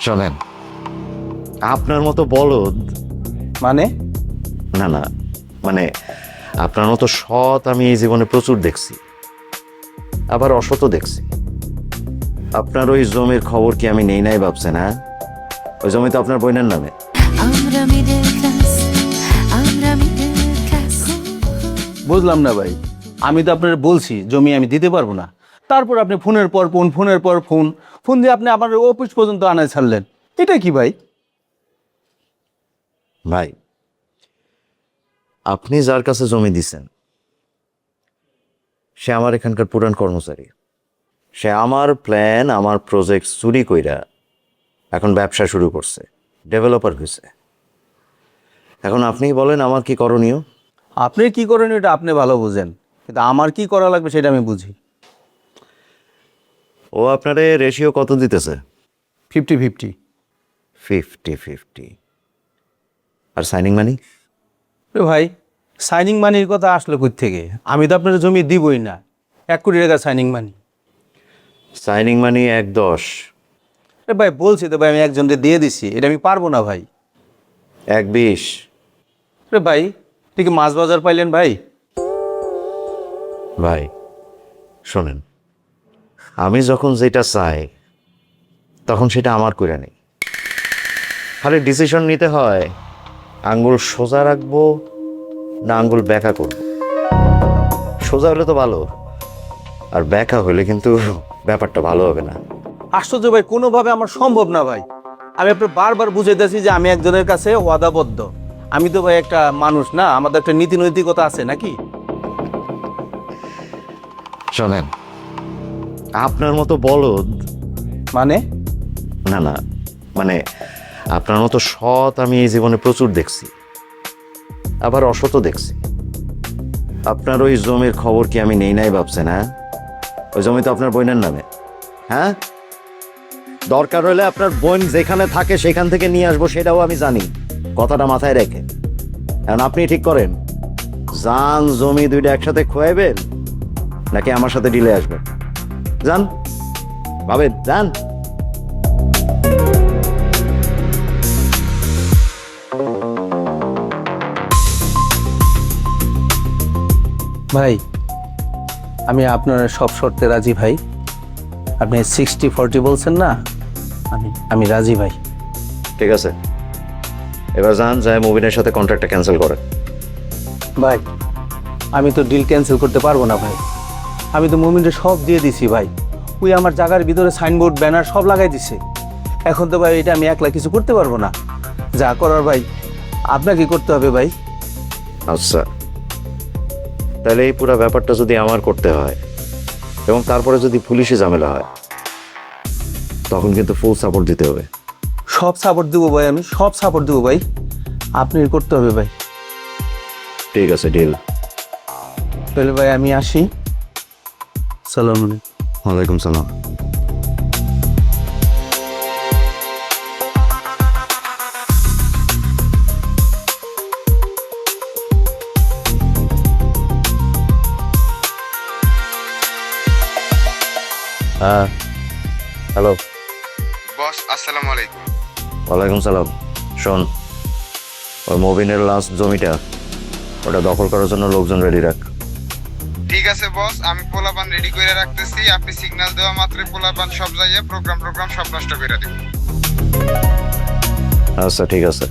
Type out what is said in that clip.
শোনেন, আপনার মতো বলদ মানে? না না, মানে আপনার মতো সৎ আমি এই জীবনে প্রচুর দেখছি, আবার অসৎও দেখছি। আপনার ওই জমির খবর কি আমি নেই নাই ভাবছেন? হ্যাঁ, ওই জমি তো আপনার বোনের নামে। বুঝলাম না ভাই, আমি তো আপনার বলছি জমি আমি দিতে পারবো না, তারপর আপনি ফোনের পর ফোন, ফোনের পর ফোন, ফোন দিয়ে আপনি আমার অফিস পর্যন্ত আনায় ছাড়লেন। এটা কি ভাই? ভাই, আপনি যার কাছে জমি দিছেন সে আমার এখানকার পুরান কর্মচারী। সে আমার প্ল্যান, আমার প্রজেক্ট চুরি কইরা এখন ব্যবসা শুরু করছে, ডেভেলপার হয়েছে। এখন আপনিই বলেন আমার কি করণীয়? আপনি কি করেন এটা আপনি ভালো বুঝেন, কিন্তু আমার কি করা লাগবে সেটা আমি বুঝি। ও আপনারে রেশিও কত দিতেছে? 50-50। 50-50। আর সাইনিং মানি? ভাই, সাইনিং মানির কথা আসলো কই থেকে? আমি তো আপনার জমি দিবই না। 1 কোটি টাকা সাইনিং মানি। সাইনিং মানি 1/10। ভাই বলছি তো ভাই, আমি একজনকে দিয়ে দিছি, এটা আমি পারবো না ভাই। 1/20। ভাই ঠিক মাছ বাজার পাইলেন ভাই? ভাই শোনেন, আমি যখন যেটা চাই তখন সেটা আমার কইরা নেই। খালি ডিসিশন নিতে হয় আঙ্গুল সোজা রাখবো না আঙ্গুল ব্যাকা করব। সোজা হলে তো ভালো, আর ব্যাকা হলে কিন্তু ব্যাপারটা ভালো হবে না। আশ্চর্য ভাই, কোনোভাবে আমার সম্ভব না ভাই। আমি আপনার বারবার বুঝাইতেছি যে আমি একজনের কাছে ওয়াদাবদ্ধ। আমি তো ভাই একটা মানুষ না, আমাদের একটা নীতি নৈতিকতা আছে নাকি? শোনেন, আপনার মতো বলদ মানে? না না, মানে আপনার মতো সৎ আমি এই জীবনে প্রচুর দেখছি, আবার অসৎও দেখছি। আপনার ওই জমির খবর কি আমি নেই নাই ভাবছেন? হ্যাঁ, ওই জমি তো আপনার বোনের নামে। হ্যাঁ, দরকার হলে আপনার বোন যেখানে থাকে সেখান থেকে নিয়ে আসবো, সেটাও আমি জানি। কথাটা মাথায় রেখে এখন আপনি ঠিক করেন, জান জমি দুইটা একসাথে খোয়াইবেন নাকি আমার সাথে ডিলে আসবেন। যান ভাবেন, যান। ভাই, আমি আপনার সব শর্তে রাজি ভাই। আপনি 60-40 বলছেন না, আমি রাজি ভাই। ঠিক আছে, এবার যান, যায় মুবিনের সাথে কন্ট্রাক্টটা ক্যান্সেল করেন। ভাই আমি তো ডিল ক্যান্সেল করতে পারবো না ভাই। আমি তো মুমিনকে সব দিয়ে দিছি ভাই। ওই আমার জায়গার ভিতরে সাইনবোর্ড ব্যানার সব লাগাই দিছে। এখন তো ভাই এটা আমি একলা কিছু করতে পারবো না। যা করার ভাই আপনাকে করতে হবে ভাই। আচ্ছা, তাহলে এই পুরো ব্যাপারটা যদি আমার করতে হয় এবং তারপরে যদি পুলিশে ঝামেলা হয় তখন কিন্তু ফুল সাপোর্ট দিতে হবে। সব সাপোর্ট দেবো ভাই, আমি সব সাপোর্ট দেবো ভাই। আপনি করতে হবে ভাই। ঠিক আছে, ডিল। তাহলে ভাই আমি আসি। সালাম আলাইকুম। ওয়ালাইকুম সালাম। হ্যাঁ, হ্যালো বস, আসসালামু আলাইকুম। ওয়ালাইকুম সালাম। শোন, ওই মবিনের লাস্ট জমিটা ওটা দখল করার জন্য লোকজন রেডি রাখ। ঠিক আছে বস, আমি পোলাপান রেডি করে রাখতেছি। আপনি সিগন্যাল দেওয়া মাত্রই পোলাপান সব জায়গায় প্রোগ্রাম সব নষ্ট করে দিব। আচ্ছা ঠিক আছে।